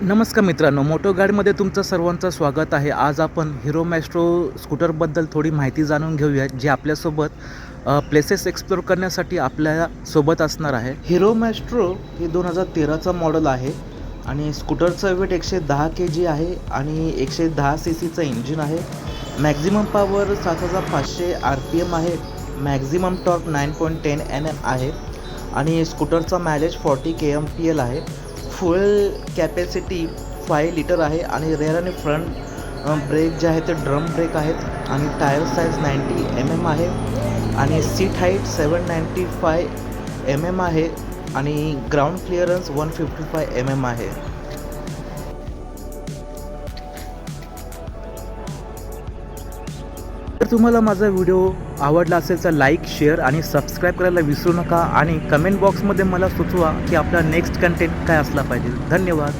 नमस्कार मित्रांनो, मोटो गाईडमध्ये तुमचं सर्वांचं स्वागत आहे. आज आपण हिरो मॅस्ट्रो स्कूटरबद्दल थोडी माहिती जाणून घेऊया, जे आपल्यासोबत प्लेसेस एक्सप्लोर करण्यासाठी आपल्या सोबत असणार आहे. हिरो मॅस्ट्रो हे 2013चा मॉडेल आहे आणि स्कूटरचं वेट 110 kg आहे आणि 110 cc इंजिन आहे. मॅक्झिमम पॉवर 7500 RPM आहे. मॅक्झिमम टॉर्क 9.10 Nm आहे आणि स्कूटरचा मायलेज 40 kmpl आहे. फुएल कॅपॅसिटी 5 लिटर आहे आणि रेअर आणि फ्रंट ब्रेक जे आहे ते ड्रम ब्रेक आहेत आणि टायर साईज 90 mm आहे आणि सीट हाईट 795 mm आहे आणि ग्राउंड क्लिअरन्स 155 mm आहे. जर तुम्हाला माझा व्हिडिओ आवडला असेल तर लाईक, शेअर आणि सबस्क्राईब करायला विसरू नका आणि कमेंट बॉक्समध्ये मला सुचवा की आपला नेक्स्ट कंटेंट काय असला पाहिजे. धन्यवाद.